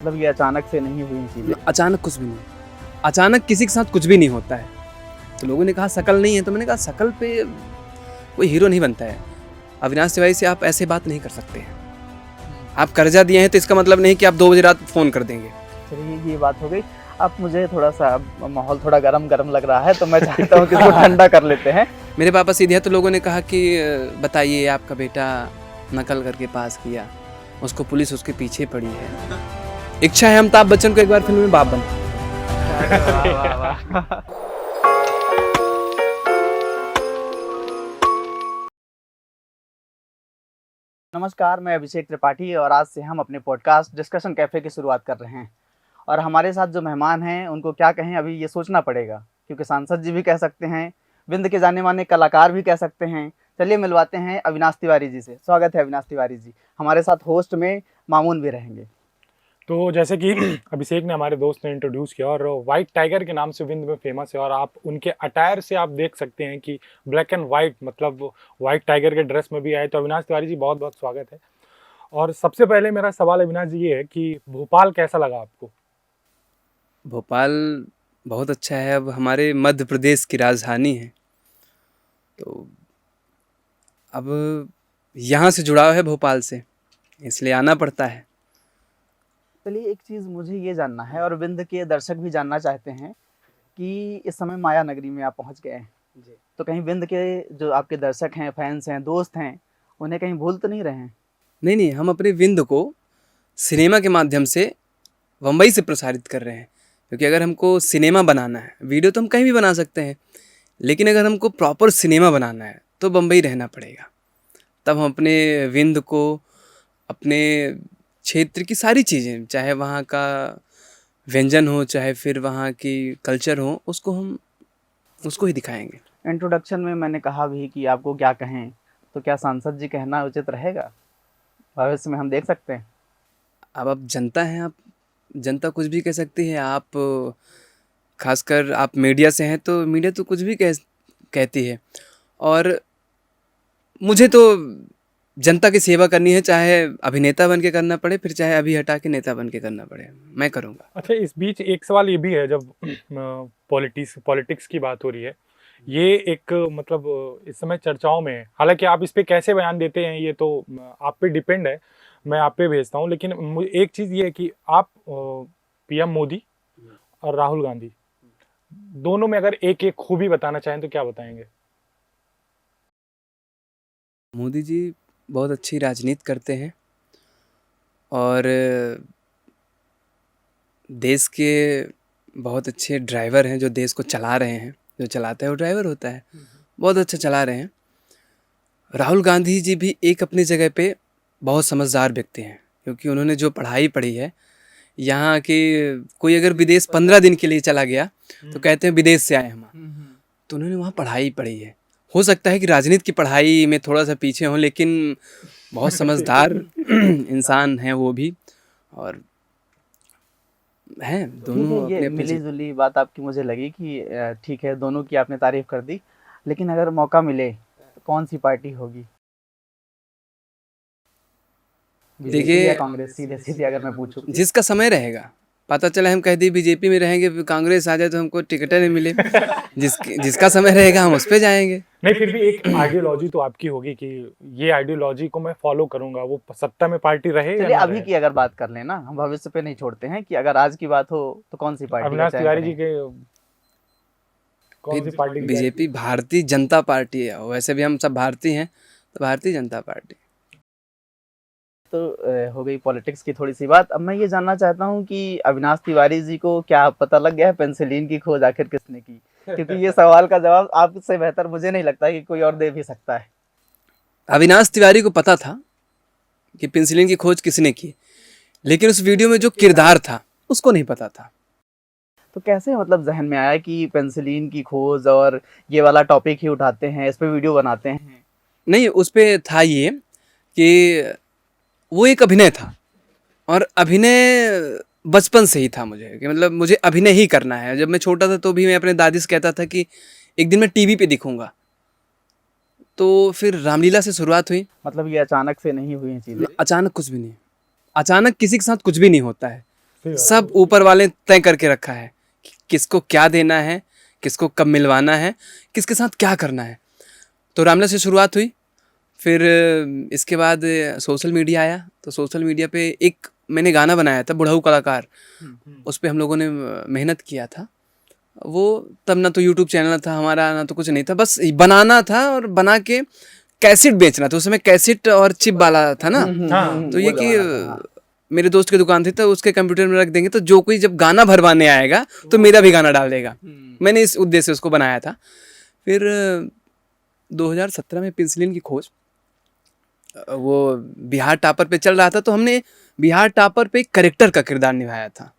मतलब ये अचानक से नहीं हुई चीज़ें। अचानक कुछ भी नहीं, अचानक किसी के साथ कुछ भी नहीं होता है। तो लोगों ने कहा शकल नहीं है, तो मैंने कहा शकल पे कोई हीरो नहीं बनता है। अविनाश तिवारी से आप ऐसे बात नहीं कर सकते हैं। आप कर्जा दिए हैं तो इसका मतलब नहीं कि आप 2 बजे रात फ़ोन कर देंगे। चलिए ये बात हो गई। अब मुझे थोड़ा सा माहौल थोड़ा गरम लग रहा है, तो मैं चाहता हूँ कि इसको ठंडा कर लेते हैं। मेरे पापा सीधे हैं, तो लोगों ने कहा कि बताइए आपका बेटा नकल करके पास किया, उसको पुलिस उसके पीछे पड़ी है। इच्छा है अमिताभ बच्चन को एक बार फिल्म में बाप बने। वाह, वाह, वाह। नमस्कार, मैं अभिषेक त्रिपाठी और आज से हम अपने पॉडकास्ट डिस्कशन कैफ़े की शुरुआत कर रहे हैं। और हमारे साथ जो मेहमान हैं उनको क्या कहें, अभी ये सोचना पड़ेगा, क्योंकि सांसद जी भी कह सकते हैं, विंध्य के जाने माने कलाकार भी कह सकते हैं। चलिए मिलवाते हैं अविनाश तिवारी जी से। स्वागत है अविनाश तिवारी जी। हमारे साथ होस्ट में मामून भी रहेंगे। तो जैसे कि अभिषेक ने हमारे दोस्त ने इंट्रोड्यूस किया, और वाइट टाइगर के नाम से विंध्य में फेमस है, और आप उनके अटायर से आप देख सकते हैं कि ब्लैक एंड वाइट, मतलब वाइट टाइगर के ड्रेस में भी आए। तो अविनाश तिवारी जी, बहुत बहुत स्वागत है। और सबसे पहले मेरा सवाल अविनाश जी ये है कि भोपाल कैसा लगा आपको? भोपाल बहुत अच्छा है, अब हमारे मध्य प्रदेश की राजधानी है, तो अब यहाँ से जुड़ाव है भोपाल से, इसलिए आना पड़ता है। चलिए एक चीज़ मुझे ये जानना है, और विंध्य के दर्शक भी जानना चाहते हैं कि इस समय माया नगरी में आप पहुंच गए हैं, तो कहीं विंध्य के जो आपके दर्शक हैं, फैंस हैं, दोस्त हैं, उन्हें कहीं भूल तो नहीं रहे हैं? नहीं नहीं, हम अपने विंध्य को सिनेमा के माध्यम से बम्बई से प्रसारित कर रहे हैं, क्योंकि अगर हमको सिनेमा बनाना है, वीडियो तो हम कहीं भी बना सकते हैं, लेकिन अगर हमको प्रॉपर सिनेमा बनाना है तो बम्बई रहना पड़ेगा। तब हम अपने विंध्य को, अपने क्षेत्र की सारी चीज़ें, चाहे वहाँ का व्यंजन हो, चाहे फिर वहाँ की कल्चर हो, उसको ही दिखाएंगे। इंट्रोडक्शन में मैंने कहा भी कि आपको क्या कहें, तो क्या सांसद जी कहना उचित रहेगा? भविष्य में हम देख सकते हैं। अब आप जनता हैं, आप जनता कुछ भी कह सकती है। आप खासकर आप मीडिया से हैं, तो मीडिया तो कुछ भी कहती है, और मुझे तो जनता की सेवा करनी है, चाहे अभिनेता बन के करना पड़े, फिर चाहे अभी हटा के नेता बन के करना पड़े, मैं करूँगा। अच्छा, इस बीच एक सवाल ये भी है, जब पॉलिटिक्स की बात हो रही है, ये एक मतलब इस समय चर्चाओं में है। हालांकि आप इस पे कैसे बयान देते हैं ये तो आप पे डिपेंड है, मैं आप पे भेजता हूँ। लेकिन एक चीज़ ये है कि आप पीएम मोदी और राहुल गांधी दोनों में अगर एक एक खूबी बताना चाहें तो क्या बताएंगे? मोदी जी बहुत अच्छी राजनीति करते हैं, और देश के बहुत अच्छे ड्राइवर हैं जो देश को चला रहे हैं। जो चलाता है वो ड्राइवर होता है, बहुत अच्छा चला रहे हैं। राहुल गांधी जी भी एक अपनी जगह पे बहुत समझदार व्यक्ति हैं, क्योंकि उन्होंने जो पढ़ाई पढ़ी है, यहाँ के कोई अगर विदेश 15 दिन के लिए चला गया तो कहते हैं विदेश से आए हम। तो उन्होंने वहाँ पढ़ाई पढ़ी है। हो सकता है कि राजनीति की पढ़ाई में थोड़ा सा पीछे हों, लेकिन बहुत समझदार इंसान हैं वो भी, और हैं दोनों ठीक है, ये अपने अपने मिली जुली बात आपकी मुझे लगी कि ठीक है, दोनों की आपने तारीफ कर दी। लेकिन अगर मौका मिले तो कौन सी पार्टी होगी? बीजेपी या देखिए, कांग्रेस? सीधे सीधे अगर मैं पूछूं। जिसका समय रहेगा। पता चला हम कह दिए बीजेपी में रहेंगे, फिर कांग्रेस आ जाए तो हमको टिकट नहीं मिले। जिसका समय रहेगा हम उस पे जाएंगे। नहीं, फिर भी एक आइडियोलॉजी तो आपकी होगी कि ये आइडियोलॉजी को मैं फॉलो करूंगा, वो सत्ता में पार्टी रहे या चलिए ना अभी रहे। की अगर बात कर लेना, हम भविष्य पे नहीं छोड़ते हैं, कि अगर आज की बात हो तो कौन सी पार्टी का अविनाश चयन तिवारी जी करें? के कौन सी पार्टी की बीजेपी भारतीय जनता पार्टी है, वैसे भी हम सब भारतीय हैं, तो भारतीय जनता पार्टी। तो हो गई पॉलिटिक्स की थोड़ी सी बात। अब मैं ये जानना चाहता हूँ कि अविनाश तिवारी जी को क्या पता लग गया है पेंसिलिन की खोज आखिर किसने की? क्योंकि ये सवाल का जवाब आपसे बेहतर मुझे नहीं लगता कि कोई और दे भी सकता है। अविनाश तिवारी को पता था कि पेंसिलिन की खोज किसने की, लेकिन उस वीडियो में जो किरदार था उसको नहीं पता था। तो कैसे मतलब जहन में आया कि पेंसिलिन की खोज और ये वाला टॉपिक ही उठाते हैं, इस पे वीडियो बनाते हैं? नहीं, उस पे था ये कि वो एक अभिनय था, और अभिनय बचपन से ही था मुझे, कि मतलब मुझे अभिनय ही करना है। जब मैं छोटा था तो भी मैं अपने दादी से कहता था कि एक दिन मैं टीवी पे दिखूंगा। तो फिर रामलीला से शुरुआत हुई। मतलब ये अचानक से नहीं हुई हैं चीजें। अचानक कुछ भी नहीं, अचानक किसी के साथ कुछ भी नहीं होता है। सही बात सब ऊपर वाले तय करके रखा है कि किसको क्या देना है, किसको कब मिलवाना है, किसके साथ क्या करना है। तो रामला से शुरुआत हुई। फिर इसके बाद सोशल मीडिया आया। तो सोशल मीडिया पे एक मैंने गाना बनाया था, बुढ़ऊ कलाकार, उस पे हम लोगों ने मेहनत किया था। वो तब ना तो यूट्यूब चैनल था हमारा, ना तो कुछ नहीं था, बस बनाना था और बना के कैसेट बेचना था। उस समय कैसेट और चिप वाला था ना। हाँ। तो ये वो कि जमाना था, हाँ। मेरे दोस्त की दुकान थी, तो उसके कंप्यूटर में रख देंगे, तो जो कोई जब गाना भरवाने आएगा तो मेरा भी गाना डाल देगा। मैंने इस उद्देश्य से उसको बनाया था। फिर 2017 में पेंसिलिन की खोज, वो बिहार टॉपर पे चल रहा था, तो हमने बिहार टॉपर पे एक करेक्टर का किरदार निभाया था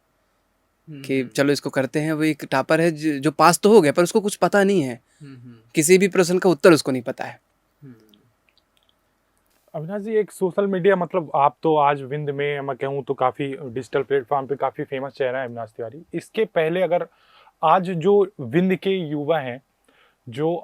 कि चलो इसको करते हैं। वो एक टॉपर है जो पास तो हो गया, पर उसको कुछ पता नहीं है, किसी भी प्रश्न का उत्तर उसको नहीं पता है। अविनाश जी, एक सोशल मीडिया, मतलब आप तो आज विंद में मैं कहूँ तो काफ़ी डिजिटल प्लेटफॉर्म पे काफ़ी फेमस चेहरा है अविनाश तिवारी। इसके पहले अगर आज जो विंद के युवा हैं, जो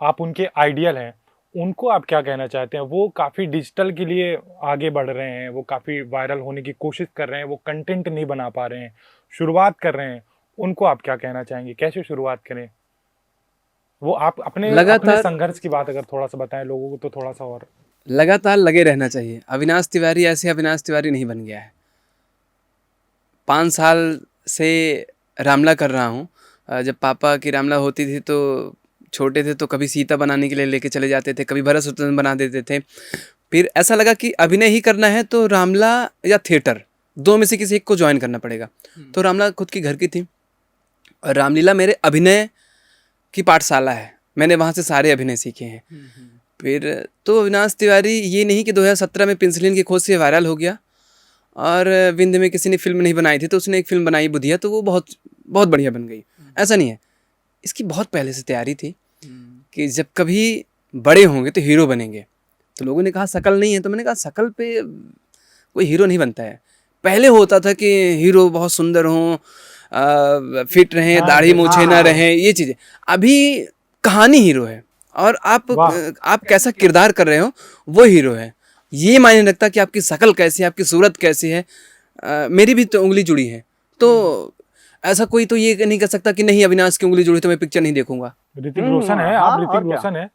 आप उनके आइडियल हैं, उनको आप क्या कहना चाहते हैं? वो काफ़ी डिजिटल के लिए आगे बढ़ रहे हैं, वो काफ़ी वायरल होने की कोशिश कर रहे हैं, वो कंटेंट नहीं बना पा रहे हैं, शुरुआत कर रहे हैं, उनको आप क्या कहना चाहेंगे? कैसे शुरुआत करें? वो आप अपने लगातार संघर्ष की बात अगर थोड़ा सा बताएं लोगों को तो थोड़ा सा और। लगातार लगे रहना चाहिए। अविनाश तिवारी ऐसे अविनाश तिवारी नहीं बन गया है। 5 साल से रामला कर रहा हूँ। जब पापा की रामला होती थी तो छोटे थे, तो कभी सीता बनाने के लिए लेके चले जाते थे, कभी भरत शत्रुघ्न बना देते थे। फिर ऐसा लगा कि अभिनय ही करना है तो रामला या थिएटर, दो में से किसी एक को ज्वाइन करना पड़ेगा। तो रामला खुद की घर की थी और रामलीला मेरे अभिनय की पाठशाला है, मैंने वहाँ से सारे अभिनय सीखे हैं। फिर तो अविनाश तिवारी ये नहीं कि 2017 में पेंसिलिन की खोज से वायरल हो गया और विंद में किसी ने फिल्म नहीं बनाई थी तो उसने एक फिल्म बनाई बुधिया, तो वो बहुत बहुत बढ़िया बन गई। ऐसा नहीं है, इसकी बहुत पहले से तैयारी थी कि जब कभी बड़े होंगे तो हीरो बनेंगे। तो लोगों ने कहा शकल नहीं है, तो मैंने कहा शकल पे कोई हीरो नहीं बनता है। पहले होता था कि हीरो बहुत सुंदर हों, फिट रहें, दाढ़ी मूछे ना रहें, ये चीज़ें। अभी कहानी हीरो है और आप कैसा किरदार कर रहे हो वो हीरो है। ये मायने रखता कि आपकी शक्ल कैसी है, आपकी सूरत कैसी है। मेरी भी तो उंगली जुड़ी है, तो ऐसा कोई तो ये नहीं कर सकता कि नहीं अविनाश की उंगली जुड़ी तो मैं पिक्चर नहीं देखूंगा। ऋतिक रोशन है, आप ऋतिक रोशन है।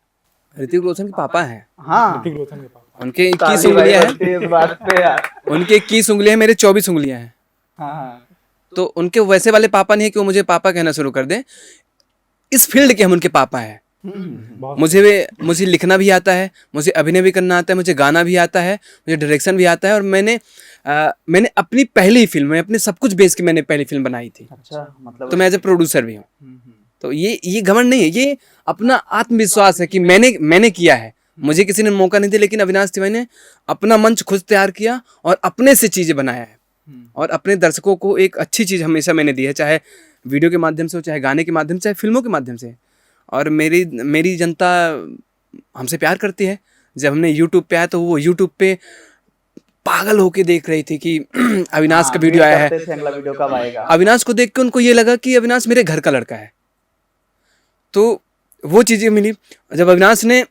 ऋतिक रोशन के पापा हैं। हाँ, ऋतिक रोशन के पापा। उनके 21 उंगलियां हैं, इस बात पे यार। उनके 21 उंगलियां, मेरे 24 उंगलियां हैं। हाँ, तो उनके वैसे वाले पापा नहीं है कि वो मुझे पापा कहना शुरू कर दें। इस फील्ड के हम उनके पापा हैं। मुझे लिखना भी आता है, मुझे अभिनय भी करना आता है, मुझे गाना भी आता है, मुझे डायरेक्शन भी आता है। और मैंने अपनी पहली फिल्म में अपने सब कुछ बेच के मैंने पहली फिल्म बनाई थी। अच्छा, मतलब तो मैं एज ए प्रोड्यूसर भी हूँ। तो ये घमंड नहीं है, ये अपना आत्मविश्वास है कि मैंने किया है। मुझे किसी ने मौका नहीं दिया, लेकिन अविनाश तिवारी ने अपना मंच खुद तैयार किया और अपने से चीज़ें बनाया है। और अपने दर्शकों को एक अच्छी चीज़ हमेशा मैंने दी है, चाहे वीडियो के माध्यम से हो, चाहे गाने के माध्यम से, चाहे फिल्मों के माध्यम से। और मेरी जनता हमसे प्यार करती है। जब हमने यूट्यूब पे आया तो वो यूट्यूब पे पागल होके देख रही थी कि अविनाश का वीडियो आया है, अगला वीडियो कब आएगा। अविनाश को देख के उनको ये लगा कि अविनाश मेरे घर का लड़का है। तो वो चीज़ें मिली। जब अविनाश ने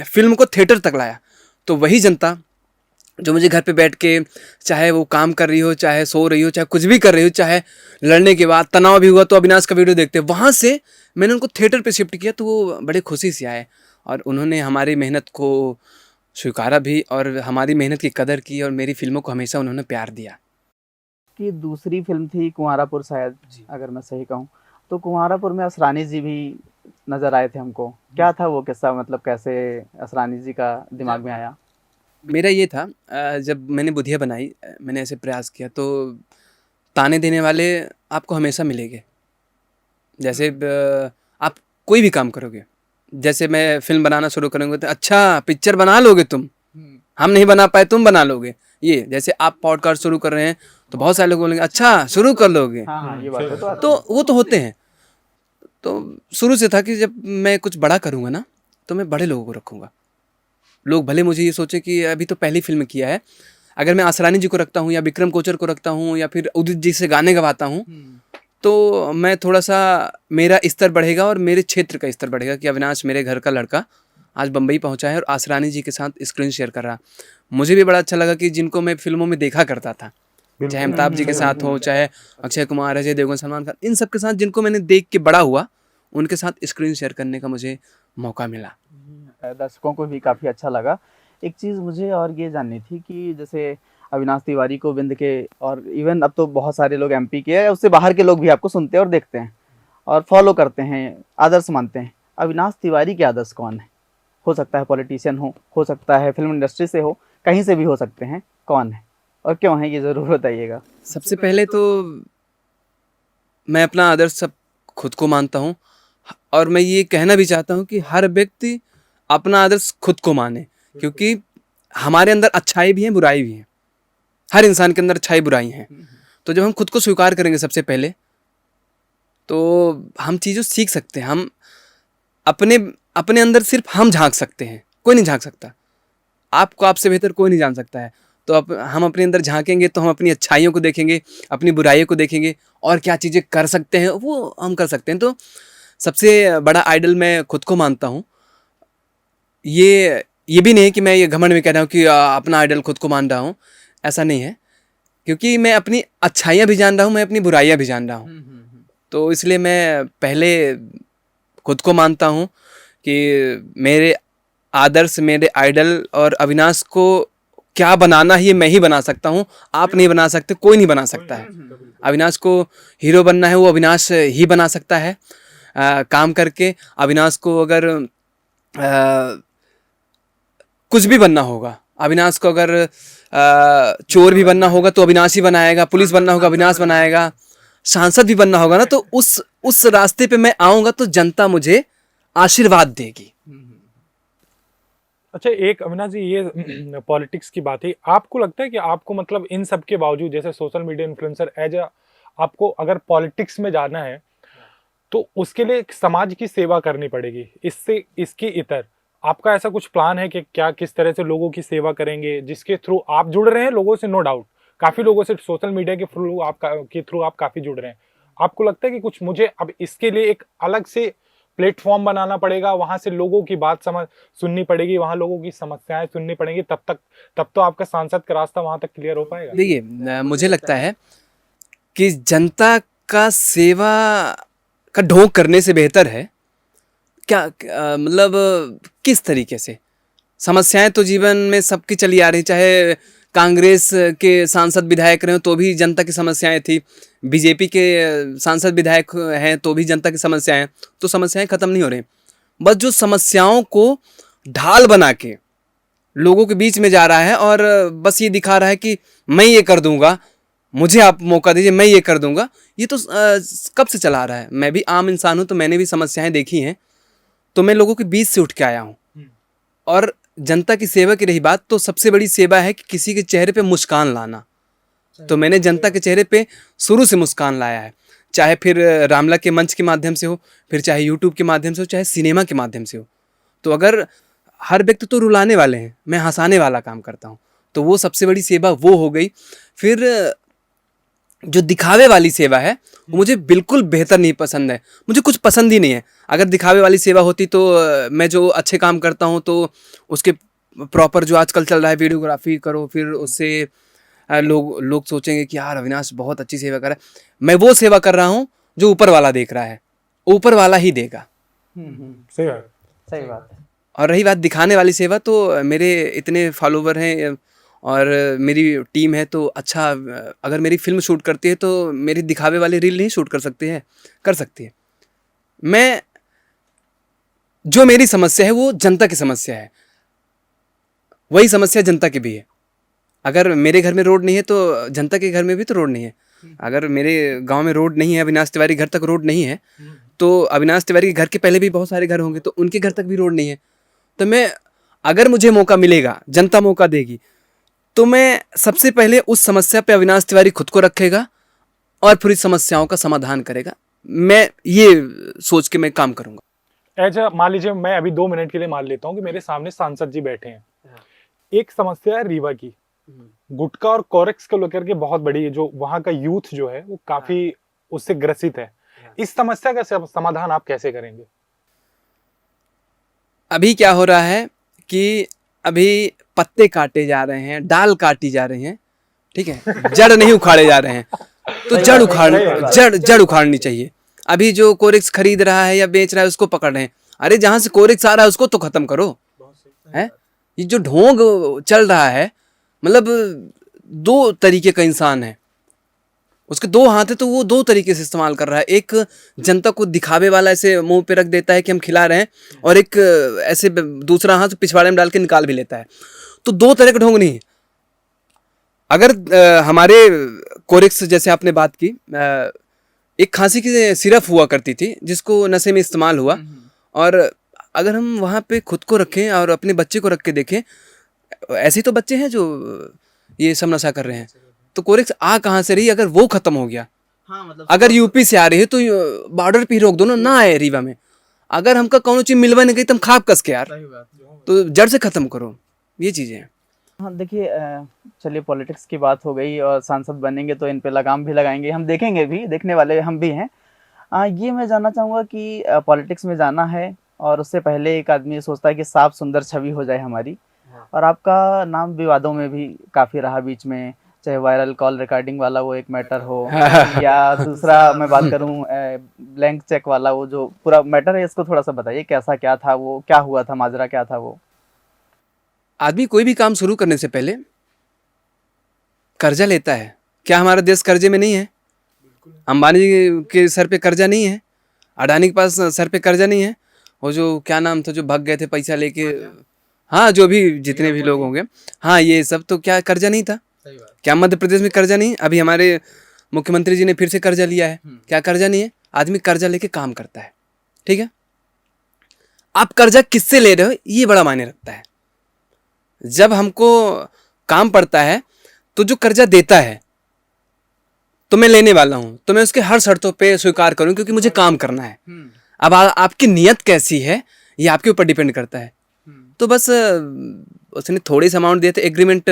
फिल्म को थिएटर तक लाया तो वही जनता जो मुझे घर पे बैठ के, चाहे वो काम कर रही हो, चाहे सो रही हो, चाहे कुछ भी कर रही हो, चाहे लड़ने के बाद तनाव भी हुआ तो अविनाश का वीडियो देखते, वहाँ से मैंने उनको थिएटर पे शिफ्ट किया। तो वो बड़े खुशी से आए और उन्होंने हमारी मेहनत को स्वीकारा भी और हमारी मेहनत की कदर की और मेरी फिल्मों को हमेशा उन्होंने प्यार दिया। कि दूसरी फिल्म थी कुंवारापुर, शायद अगर मैं सही कहूँ तो कुंवारापुर में असरानी जी भी नज़र आए थे हमको। क्या था वो किस्सा, मतलब कैसे असरानी जी का दिमाग में आया? मेरा ये था, जब मैंने बुधिया बनाई, मैंने ऐसे प्रयास किया तो ताने देने वाले आपको हमेशा मिलेंगे। जैसे आप कोई भी काम करोगे, जैसे मैं फिल्म बनाना शुरू करूँगा तो अच्छा पिक्चर बना लोगे तुम, हम नहीं बना पाए तुम बना लोगे। ये जैसे आप पॉडकास्ट शुरू कर रहे हैं तो बहुत सारे लोग बोलेंगे अच्छा शुरू कर लोगे। हाँ, ये बात है। तो वो तो होते हैं। तो शुरू से था कि जब मैं कुछ बड़ा करूँगा ना तो मैं बड़े लोगों को रखूँगा। लोग भले मुझे ये सोचे कि अभी तो पहली फिल्म किया है, अगर मैं असरानी जी को रखता हूँ या विक्रम कोचर को रखता हूँ या फिर उदित जी से गाने गवाता हूँ तो मैं थोड़ा सा, मेरा स्तर बढ़ेगा और मेरे क्षेत्र का स्तर बढ़ेगा कि अविनाश मेरे घर का लड़का आज बम्बई पहुंचा है और आसरानी जी के साथ स्क्रीन शेयर कर रहा। मुझे भी बड़ा अच्छा लगा कि जिनको मैं फिल्मों में देखा करता था, चाहे अमिताभ जी के साथ हो, चाहे अक्षय कुमार, अजय देवगन, सलमान खान, इन सब के साथ जिनको मैंने देख के बड़ा हुआ, उनके साथ स्क्रीन शेयर करने का मुझे मौका मिला। दर्शकों को भी काफ़ी अच्छा लगा। एक चीज़ मुझे और ये जाननी थी कि जैसे अविनाश तिवारी को विंध्य के और इवन अब तो बहुत सारे लोग एमपी के या उससे बाहर के लोग भी आपको सुनते हैं और देखते हैं और फॉलो करते हैं, आदर्श मानते हैं। अविनाश तिवारी के आदर्श कौन है? हो सकता है पॉलिटिशियन हो सकता है फिल्म इंडस्ट्री से हो, कहीं से भी हो सकते हैं। कौन है और क्यों है, ये ज़रूर बताइएगा। सबसे पहले तो मैं अपना आदर्श सब खुद को मानता हूँ और मैं ये कहना भी चाहता हूँ कि हर व्यक्ति अपना आदर्श खुद को माने, क्योंकि हमारे अंदर अच्छाई भी है, बुराई भी है। हर इंसान के अंदर अच्छाई बुराई है। तो जब हम खुद को स्वीकार करेंगे सबसे पहले, तो हम चीज़ों सीख सकते हैं। हम अपने अपने अंदर सिर्फ हम झांक सकते हैं, कोई नहीं झांक सकता। आपको आपसे बेहतर कोई नहीं जान सकता है। तो हम अपने अंदर झांकेंगे तो हम अपनी अच्छाइयों को देखेंगे, अपनी बुराइयों को देखेंगे और क्या चीज़ें कर सकते हैं वो हम कर सकते हैं। तो सबसे बड़ा आइडल मैं खुद को मानता हूँ। ये भी नहीं है कि मैं ये घमंड में कह रहा हूँ कि अपना आइडल खुद को मान रहा हूँ, ऐसा नहीं है, क्योंकि मैं अपनी अच्छाइयाँ भी जान रहा हूँ, मैं अपनी बुराइयाँ भी जान रहा हूँ। तो इसलिए मैं पहले खुद को मानता हूँ कि मेरे आदर्श, मेरे आइडल और अविनाश को क्या बनाना है ये मैं ही बना सकता हूँ। आप नहीं बना सकते, कोई नहीं बना सकता है। अविनाश को हीरो बनना है वो अविनाश ही बना सकता है। काम करके अविनाश को अगर कुछ भी बनना होगा, अविनाश को अगर चोर भी बनना होगा तो अविनाश ही बनाएगा, पुलिस बनना होगा अविनाश बनाएगा, सांसद भी बनना होगा ना तो उस रास्ते पे मैं आऊँगा तो जनता मुझे आशीर्वाद देगी। अच्छा, एक अविनाश जी, ये पॉलिटिक्स की बात है, आपको लगता है कि आपको मतलब इन सब के बावजूद जैसे सोशल मीडिया इन्फ्लुएंसर आपको अगर पॉलिटिक्स में जाना है तो उसके लिए एक समाज की सेवा करनी पड़ेगी, इसके इतर आपका ऐसा कुछ प्लान है कि क्या, किस तरह से लोगों की सेवा करेंगे जिसके थ्रू आप जुड़ रहे हैं लोगों से? नो डाउट काफी लोगों से सोशल मीडिया के थ्रू आप काफी जुड़ रहे हैं। आपको लगता है कि कुछ मुझे अब इसके लिए एक अलग से प्लेटफॉर्म बनाना पड़ेगा, वहां से लोगों की बात सुननी पड़ेगी, वहां लोगों की समस्याएं सुननी पड़ेंगी, तब तो आपका सांसद का रास्ता वहां तक क्लियर हो पाएगा? देखिए, मुझे लगता है कि जनता का सेवा का ढोंग करने से बेहतर है क्या, मतलब किस तरीके से समस्याएं तो जीवन में सबकी चली आ रही, चाहे कांग्रेस के सांसद विधायक रहे तो भी जनता की समस्याएं थी, बीजेपी के सांसद विधायक हैं तो भी जनता की समस्याएं, तो समस्याएं खत्म नहीं हो रही। बस जो समस्याओं को ढाल बना के लोगों के बीच में जा रहा है और बस ये दिखा रहा है कि मैं ये कर दूंगा, मुझे आप मौका दीजिए, मैं ये कर दूंगा, ये तो कब से चला रहा है। मैं भी आम इंसान हूँ तो मैंने भी समस्याएं देखी हैं, तो मैं लोगों के बीच से उठ के आया हूँ। और जनता की सेवा की रही बात, तो सबसे बड़ी सेवा है कि किसी के चेहरे पे मुस्कान लाना। तो मैंने जनता के चेहरे पे शुरू से मुस्कान लाया है, चाहे फिर रामला के मंच के माध्यम से हो, फिर चाहे यूट्यूब के माध्यम से हो, चाहे सिनेमा के माध्यम से हो। तो अगर हर व्यक्ति तो रुलाने वाले हैं, मैं हंसाने वाला काम करता हूँ, तो वो सबसे बड़ी सेवा वो हो गई। फिर जो दिखावे वाली सेवा है वो मुझे बिल्कुल बेहतर नहीं पसंद है, मुझे कुछ पसंद ही नहीं है। अगर दिखावे वाली सेवा होती तो मैं जो अच्छे काम करता हूँ तो उसके प्रॉपर जो आजकल चल रहा है वीडियोग्राफी करो, फिर उससे लोग सोचेंगे कि यार अविनाश बहुत अच्छी सेवा कर रहा है। मैं वो सेवा कर रहा हूँ जो ऊपर वाला देख रहा है, ऊपर वाला ही देगा। सही बात है। और रही बात दिखाने वाली सेवा, तो मेरे इतने फॉलोवर हैं और मेरी टीम है, तो अच्छा अगर मेरी फिल्म शूट करती है तो मेरी दिखावे वाली रील नहीं शूट कर सकती है। मैं जो मेरी समस्या है वो जनता की समस्या है, वही समस्या जनता की भी है। अगर मेरे घर में रोड नहीं है तो जनता के घर में भी तो रोड नहीं है। अगर मेरे गांव में रोड नहीं है, अविनाश तिवारी घर तक रोड नहीं है, तो अविनाश तिवारी के घर के पहले भी बहुत सारे घर होंगे, तो उनके घर तक भी रोड नहीं है। तो मैं, अगर मुझे मौका मिलेगा, जनता मौका देगी, तो मैं सबसे पहले उस समस्या पे अविनाश तिवारी खुद को रखेगा और पूरी समस्याओं का समाधान करेगा। मैं ये सोच के मैं काम करूंगा। मान लीजिए मैं अभी 2 मिनट के लिए मान लेता हूँ कि मेरे सामने सांसद जी बैठे हैं। एक समस्या है रीवा की, गुटखा और कोरेक्स को लेकर के बहुत बड़ी है, जो वहां का यूथ जो है वो काफी उससे ग्रसित है। इस समस्या का समाधान आप कैसे करेंगे? अभी क्या हो रहा है कि अभी पत्ते काटे जा रहे हैं, डाल काटी जा रही हैं, ठीक है, जड़ नहीं उखाड़े जा रहे हैं। तो जड़ उखाड़नी चाहिए। अभी जो कोरेक्स खरीद रहा है या बेच रहा है उसको पकड़ रहे हैं। अरे जहां से कोरेक्स आ रहा है उसको तो खत्म करो। है ये जो ढोंग चल रहा है, मतलब दो तरीके का इंसान है, उसके दो हाथ है तो वो दो तरीके से इस्तेमाल कर रहा है। एक जनता को दिखावे वाला ऐसे मुंह पे रख देता है कि हम खिला रहे हैं, और एक ऐसे दूसरा हाथ पिछवाड़े में डाल के निकाल भी लेता है। तो दो तरह के ढोंग नहीं है। अगर हमारे कोरेक्स जैसे आपने बात की, एक खांसी की सिरप हुआ करती थी जिसको नशे में इस्तेमाल हुआ, और अगर हम वहाँ पे खुद को रखें और अपने बच्चे को रख के देखें, ऐसे तो बच्चे हैं जो ये सब नशा कर रहे हैं, तो कोरेक्स आ कहाँ से रही अगर वो खत्म हो गया। हाँ, मतलब अगर यूपी से आ रही है तो बॉर्डर पे ही रोक दो ना आए रीवा में। अगर हमका कौन चीज मिलवा नहीं गई तो हम खाप कस के यार, सही बात। तो जड़ से खत्म करो, ये चीजें हैं। हाँ देखिए, चलिए पॉलिटिक्स की बात हो गई और सांसद बनेंगे तो इन पे लगाम भी लगाएंगे, हम देखेंगे भी, देखने वाले हम भी हैं। ये मैं जानना चाहूँगा कि पॉलिटिक्स में जाना है और उससे पहले एक आदमी सोचता है कि साफ सुंदर छवि हो जाए हमारी, और आपका नाम विवादों में भी काफ़ी रहा बीच में, चाहे वायरल कॉल रिकॉर्डिंग वाला वो एक मैटर हो या दूसरा मैं बात करूं ब्लैंक चेक वाला वो जो पूरा मैटर है, इसको थोड़ा सा बताइए कैसा क्या था, वो क्या हुआ था, माजरा क्या था वो। आदमी कोई भी काम शुरू करने से पहले कर्जा लेता है। क्या हमारा देश कर्जे में नहीं है? अंबानी के सर पे कर्जा नहीं है? अडानी के पास सर पे कर्जा नहीं है? वो जो क्या नाम था जो भाग गए थे पैसा लेके, हाँ जो भी जितने भी लोग होंगे, हाँ ये सब तो क्या कर्जा नहीं था? क्या मध्य प्रदेश में कर्जा नहीं? अभी हमारे मुख्यमंत्री जी ने फिर से कर्जा लिया है, क्या कर्जा नहीं है? आदमी कर्जा लेके काम करता है, ठीक है। आप कर्जा किससे ले रहे हो ये बड़ा मायने रखता है। जब हमको काम पड़ता है तो जो कर्जा देता है तो मैं लेने वाला हूं, तो मैं उसके हर शर्तों पे स्वीकार करूं क्योंकि मुझे काम करना है। अब आपकी नियत कैसी है ये आपके ऊपर डिपेंड करता है। तो बस उसने थोड़े से अमाउंट दिए थे, एग्रीमेंट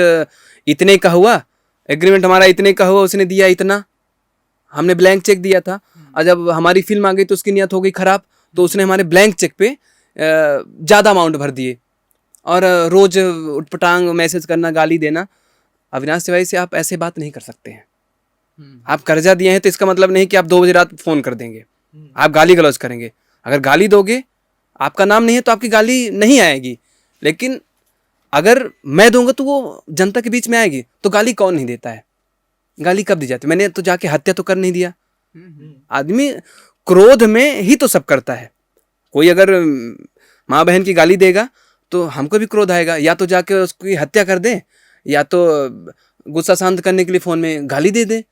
इतने का हुआ, एग्रीमेंट हमारा इतने का हुआ, उसने दिया इतना, हमने ब्लैंक चेक दिया था, और जब हमारी फिल्म आ गई तो उसकी नियत हो गई खराब, तो उसने हमारे ब्लैंक चेक पे ज़्यादा अमाउंट भर दिए, और रोज उटपटांग मैसेज करना, गाली देना। अविनाश तिवारी से आप ऐसे बात नहीं कर सकते हैं। आप कर्जा दिए हैं तो इसका मतलब नहीं कि आप 2 बजे रात फोन कर देंगे, आप गाली गलौज करेंगे। अगर गाली दोगे, आपका नाम नहीं है तो आपकी गाली नहीं आएगी, लेकिन अगर मैं दूंगा तो वो जनता के बीच में आएगी। तो गाली कौन नहीं देता है? गाली कब दी जाती है? मैंने तो जाके हत्या तो कर नहीं दिया। आदमी क्रोध में ही तो सब करता है। कोई अगर माँ बहन की गाली देगा तो हमको भी क्रोध आएगा, या तो जाके उसकी हत्या कर दे, या तो गुस्सा शांत करने के लिए फोन में गाली दे दे।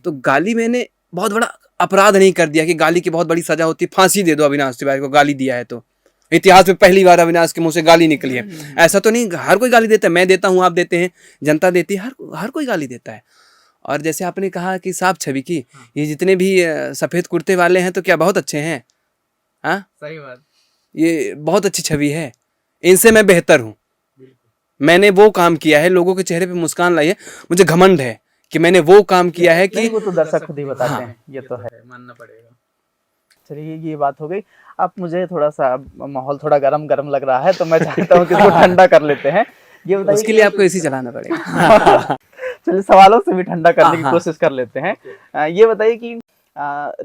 तो गाली मैंने बहुत बड़ा अपराध नहीं कर दिया कि गाली की बहुत बड़ी सजा होती है, फांसी दे दो अविनाश तिवारी को गाली दिया है तो। इतिहास में पहली बार अविनाश के मुंह से गाली निकली है। ऐसा तो नहीं, हर कोई गाली देता है, मैं देता हूँ, आप देते हैं, जनता देती है, हर कोई गाली देता है। और जैसे आपने कहा कि साफ छवि की, ये जितने भी सफ़ेद कुर्ते वाले हैं तो क्या बहुत अच्छे हैं? हाँ सही बात, ये बहुत अच्छी छवि है, इनसे मैं बेहतर हूँ। मैंने वो काम किया है, लोगों के चेहरे पे मुस्कान लाई है, मुझे घमंड है कि मैंने वो काम किया है कि वो तो दर्शक खुद ही बताते हाँ। हैं, ये तो है, मानना पड़ेगा। चलिए ये बात हो गई। अब मुझे थोड़ा सा माहौल थोड़ा गरम गरम लग रहा है, तो मैं चाहता हूँ कि इसको ठंडा कर लेते हैं। ये बताइए उसके लिए आपको एसी चलाना पड़ेगा। चलिए सवालों से भी ठंडा करने की कोशिश कर लेते हैं। ये बताइए कि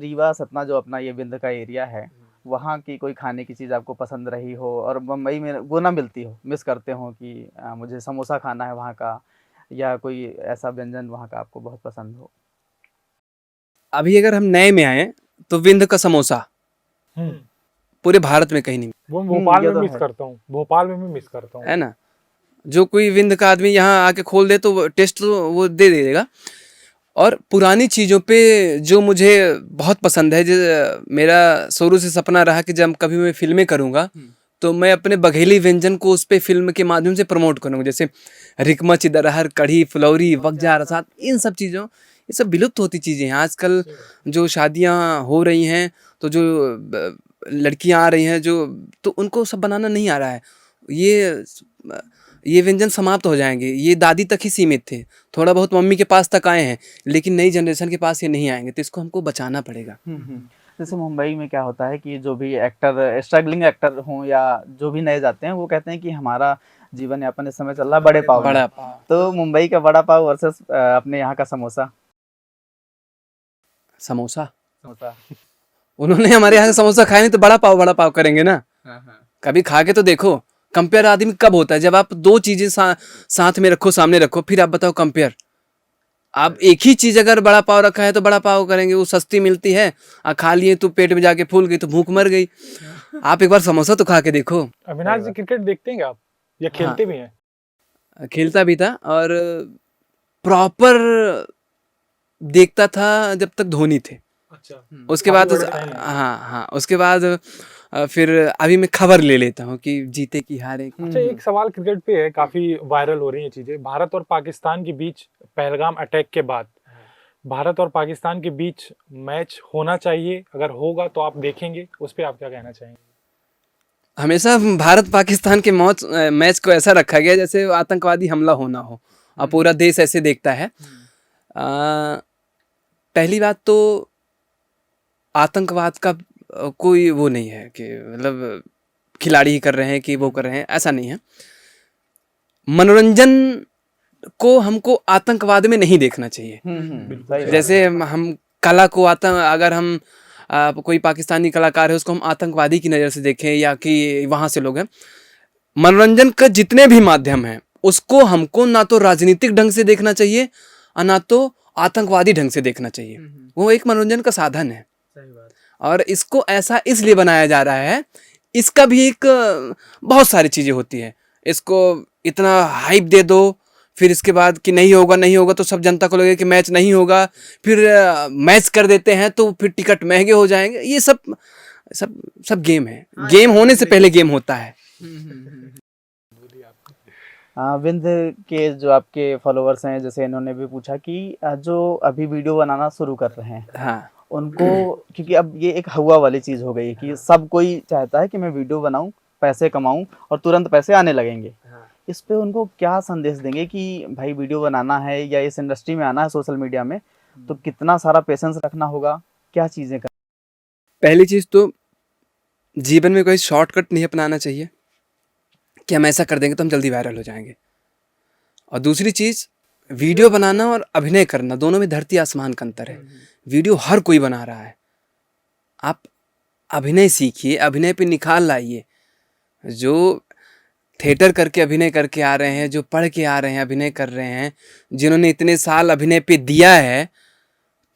रीवा सतना जो अपना ये विंध्य का एरिया है, वहाँ की कोई खाने की चीज़ आपको पसंद रही हो और मुंबई में वो ना मिलती हो, मिस करते हो कि मुझे समोसा खाना है वहाँ का, या कोई ऐसा व्यंजन वहाँ का आपको बहुत पसंद हो? अभी अगर हम नए में आए तो विंध्य का समोसा पूरे भारत में कहीं नहीं, वो भोपाल ये में तो मिस है। करता हूँ, भोपाल में भी मिस करता हूँ। है ना। जो कोई विंध्य का आदमी यहाँ आके खोल दे तो टेस्ट तो वो दे देगा। और पुरानी चीज़ों पे जो मुझे बहुत पसंद है, जो मेरा शुरू से सपना रहा कि जब कभी मैं फिल्में करूँगा तो मैं अपने बघेली व्यंजन को उस पे फिल्म के माध्यम से प्रमोट करूँगा। जैसे रिकमा चिदरहर, कढ़ी, फुलौरी, वकजा रसात, इन सब चीज़ों, ये सब विलुप्त होती चीज़ें हैं। आजकल जो शादियाँ हो रही हैं तो जो लड़कियाँ आ रही हैं जो, तो उनको सब बनाना नहीं आ रहा है। ये व्यंजन समाप्त हो जाएंगे, ये दादी तक ही सीमित थे, थोड़ा बहुत मम्मी के पास तक आए हैं, लेकिन नई जनरेशन के पास ये नहीं आएंगे, तो इसको हमको बचाना पड़ेगा। जैसे मुंबई में क्या होता है कि जो भी एक्टर स्ट्रगलिंग एक्टर हों या जो भी नए जाते हैं वो कहते हैं कि हमारा जीवन यापन इस समय चल रहा है बड़े पाव में। बड़ा पाव। तो मुंबई का बड़ा पाव वर्सेस अपने यहाँ का समोसा। समोसा समोसा उन्होंने हमारे यहाँ का समोसा खाया नहीं तो बड़ा पाव करेंगे ना। कभी खा के तो देखो। कंपेयर आदमी कब होता है? जब आप दो चीजें साथ में रखो, सामने रखो, फिर आप बताओ कंपेयर। आप एक ही चीज अगर बड़ा पाव रखा है तो बड़ा पाव करेंगे, वो सस्ती मिलती है, खा लिए तो पेट में जाके फूल गई तो भूख मर गई। आप एक बार समोसा तो खा के देखो। अविनाश जी क्रिकेट देखते हैं क्या आप, या खेलते भी हैं? खेलता भी था और प्रॉपर देखता था जब तक धोनी थे। अच्छा। उसके बाद काफी बड़े fan हैं। हाँ, उसके बाद फिर अभी मैं खबर ले लेता हूँ कि जीते कि हारे। अच्छा, एक सवाल क्रिकेट पे है, काफी वायरल हो रही है चीजें। भारत और पाकिस्तान के बीच पहलगाम अटैक के बाद भारत और पाकिस्तान के बीच मैच होना चाहिए, अगर होगा तो आप देखेंगे, उस पे आप क्या कहना चाहेंगे? हमेशा भारत पाकिस्तान के मैच को ऐसा रखा गया जैसे आतंकवादी हमला होना हो और पूरा देश ऐसे देखता है। पहली बात तो आतंकवाद का कोई वो नहीं है कि मतलब खिलाड़ी ही कर रहे हैं कि वो कर रहे हैं, ऐसा नहीं है। मनोरंजन को हमको आतंकवाद में नहीं देखना चाहिए। जैसे हम कला को अगर हम कोई पाकिस्तानी कलाकार है उसको हम आतंकवादी की नज़र से देखें या कि वहाँ से लोग हैं, मनोरंजन का जितने भी माध्यम हैं उसको हमको ना तो राजनीतिक ढंग से देखना चाहिए और ना तो आतंकवादी ढंग से देखना चाहिए। वो एक मनोरंजन का साधन है। सही बात। और इसको ऐसा इसलिए बनाया जा रहा है, इसका भी एक बहुत सारी चीज़ें होती हैं। इसको इतना हाइप दे दो, फिर इसके बाद कि नहीं होगा तो सब जनता को लगे कि मैच नहीं होगा, फिर मैच कर देते हैं तो फिर टिकट महंगे हो जाएंगे। ये सब गेम है। गेम होने से पहले गेम होता है। विंद के जो आपके फॉलोअर्स हैं, जैसे इन्होंने भी पूछा कि जो अभी वीडियो बनाना शुरू कर रहे हैं हाँ, उनको, क्योंकि अब ये एक हवा वाली चीज़ हो गई है कि सब कोई चाहता है कि मैं वीडियो बनाऊं, पैसे कमाऊं और तुरंत पैसे आने लगेंगे। इस पे उनको क्या संदेश देंगे कि भाई वीडियो बनाना है या इस इंडस्ट्री में आना है सोशल मीडिया में, तो कितना सारा पेशेंस रखना होगा, क्या चीज़ें कर? पहली चीज़ तो जीवन में कोई शॉर्टकट नहीं अपनाना चाहिए कि हम ऐसा कर देंगे तो हम जल्दी वायरल हो जाएंगे। और दूसरी चीज़, वीडियो बनाना और अभिनय करना दोनों में धरती आसमान का अंतर है। वीडियो हर कोई बना रहा है, आप अभिनय सीखिए, अभिनय पे निखार लाइए। जो थिएटर करके अभिनय करके आ रहे हैं, जो पढ़ के आ रहे हैं, अभिनय कर रहे हैं, जिन्होंने इतने साल अभिनय पे दिया है,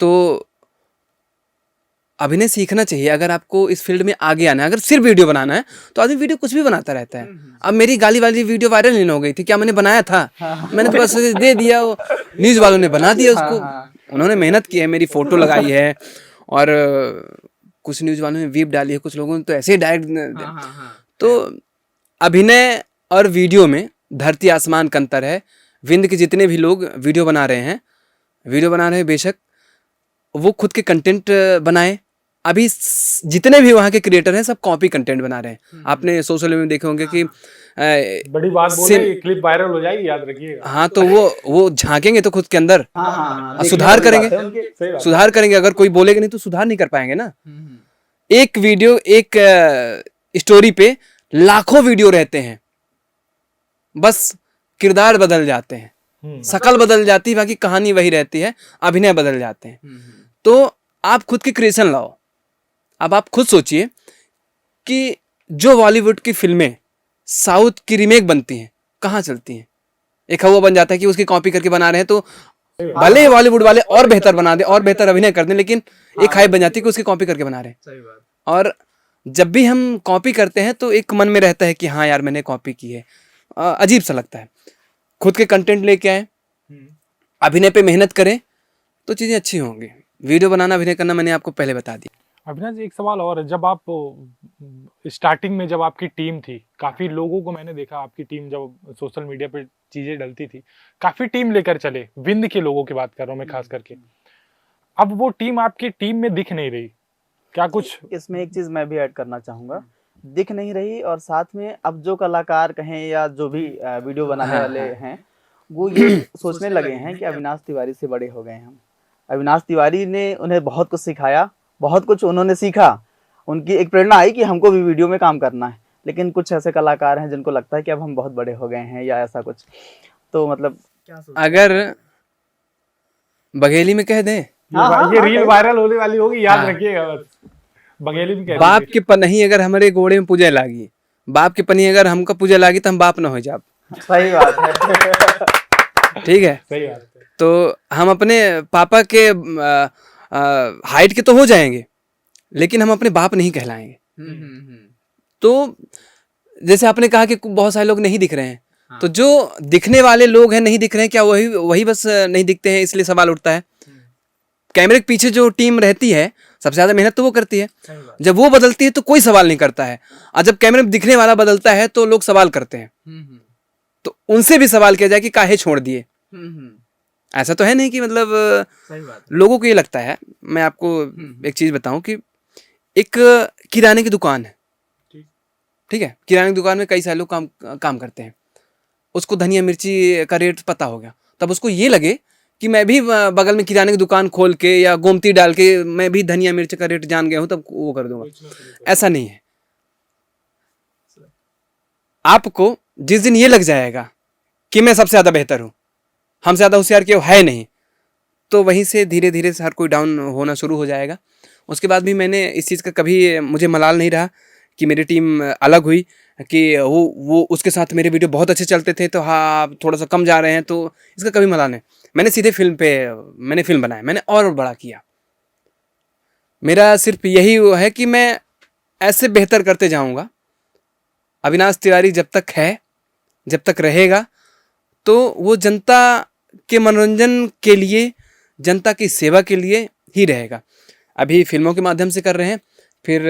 तो अभिनय सीखना चाहिए। अगर आपको इस फील्ड में आगे आना है, अगर सिर्फ वीडियो बनाना है तो आदमी वीडियो कुछ भी बनाता रहता है। अब मेरी गाली वाली वीडियो वायरल नहीं हो गई थी, क्या मैंने बनाया था? मैंने तो बस दे दिया, वो न्यूज़ वालों ने बना दिया उसको। उन्होंने मेहनत की है, मेरी फोटो लगाई है और कुछ न्यूज़ वालों ने वीप डाली है, कुछ लोगों ने तो ऐसे ही डायरेक्ट। तो अभिनय और वीडियो में धरती आसमान का अंतर है। विंद के जितने भी लोग वीडियो बना रहे हैं बेशक वो खुद के कंटेंट बनाएं। अभी जितने भी वहाँ के क्रिएटर हैं सब कॉपी कंटेंट बना रहे हैं। आपने सोशल मीडिया में देखे होंगे कि बड़ी बात बोले, क्लिप वायरल हो जाएगी, याद रखिएगा। हाँ, तो वो झांकेंगे तो खुद के अंदर सुधार करेंगे। अगर कोई बोलेगा नहीं तो सुधार नहीं कर पाएंगे ना। एक वीडियो, एक स्टोरी पे लाखों वीडियो रहते हैं, बस किरदार बदल जाते हैं, शकल बदल जाती है, बाकी कहानी वही रहती है, अभिनय बदल जाते हैं। तो आप खुद की क्रिएशन लाओ। अब आप खुद सोचिए कि जो बॉलीवुड की फिल्में साउथ की रीमेक बनती हैं, कहाँ चलती हैं? एक हवा बन जाता है कि उसकी कॉपी करके बना रहे हैं, तो भले ही बॉलीवुड वाले और बेहतर बना दे और बेहतर अभिनय कर दें, लेकिन एक हाइप बन जाती है कि उसकी कॉपी करके बना रहे हैं। सही बात। और जब भी हम कॉपी करते हैं तो एक मन में रहता है कि हाँ यार मैंने कॉपी की है, अजीब सा लगता है। खुद के कंटेंट लेके आए, अभिनय पे मेहनत करें तो चीज़ें अच्छी होंगी। वीडियो बनाना, अभिनय करना मैंने आपको पहले बता दिया। अविनाश जी, एक सवाल और है। जब आप स्टार्टिंग में, जब आपकी टीम थी, काफ़ी लोगों को मैंने देखा, आपकी टीम जब सोशल मीडिया पे चीज़ें डलती थी, काफ़ी टीम लेकर चले, विंद के लोगों की बात कर रहा हूँ मैं खास करके। अब वो टीम आपकी टीम में दिख नहीं रही, क्या कुछ? इसमें एक चीज़ मैं भी ऐड करना चाहूँगा, दिख नहीं रही, और साथ में अब जो कलाकार कहें या जो भी वीडियो बनाने वाले हैं वो ये सोचने लगे हैं कि अविनाश तिवारी से बड़े हो गए हम। अविनाश तिवारी ने उन्हें बहुत कुछ सिखाया, बहुत कुछ उन्होंने सीखा, उनकी एक प्रेरणा आई कि हमको भी वीडियो में काम करना है। लेकिन कुछ ऐसे कलाकार हैं जिनको लगता है कि अब हम बहुत बड़े हो गए हैं या ऐसा कुछ, तो मतलब क्या सोचते हैं? अगर बघेली में कह दें, ये रील वायरल होने वाली होगी, याद हाँ। रखिएगा बस। बघेली में कह बाप दीजिए। के पनही अगर हमारे गोड़े में पूजा लागी, बाप के पनही अगर हमका पूजा लागी तो हम बाप ना हो जाब। सही बात है। ठीक है, सही बात है। तो हम अपने पापा के हाइट के तो हो जाएंगे, लेकिन हम अपने बाप नहीं कहलाएंगे। तो जैसे आपने कहा कि बहुत सारे लोग नहीं दिख रहे हैं, तो जो दिखने वाले लोग हैं नहीं दिख रहे हैं, क्या वही वही बस नहीं दिखते हैं, इसलिए सवाल उठता है। कैमरे के पीछे जो टीम रहती है सबसे ज्यादा मेहनत तो वो करती है। जब वो बदलती है तो कोई सवाल नहीं करता है, और जब कैमरे में दिखने वाला बदलता है तो लोग सवाल करते हैं। तो उनसे भी सवाल किया जाए कि काहे छोड़ दिए। ऐसा तो है नहीं कि मतलब सही बात लोगों को ये लगता है। मैं आपको एक चीज बताऊं कि एक किराने की दुकान है, ठीक है, किराने की दुकान में कई सारे लोग काम करते हैं। उसको धनिया मिर्ची का रेट पता हो गया, तब उसको ये लगे कि मैं भी बगल में किराने की दुकान खोल के या गोमती डाल के मैं भी धनिया मिर्च का रेट जान गया हूं, तब वो कर दूंगा। ऐसा नहीं है। आपको जिस दिन ये लग जाएगा कि मैं सबसे ज्यादा बेहतर हूं, हमसे ज्यादा होशियार केहू है नहीं, तो वहीं से धीरे धीरे हर कोई डाउन होना शुरू हो जाएगा। उसके बाद भी मैंने इस चीज़ का कभी मुझे मलाल नहीं रहा कि मेरी टीम अलग हुई, कि वो उसके साथ मेरे वीडियो बहुत अच्छे चलते थे तो हाँ आप थोड़ा सा कम जा रहे हैं, तो इसका कभी मलाल नहीं। मैंने सीधे मैंने फिल्म बनाया, मैंने और बड़ा किया। मेरा सिर्फ यही वो है कि मैं ऐसे बेहतर करते जाऊंगा। अविनाश तिवारी जब तक है, जब तक रहेगा, तो वो जनता के मनोरंजन के लिए, जनता की सेवा के लिए ही रहेगा। अभी फिल्मों के माध्यम से कर रहे हैं, फिर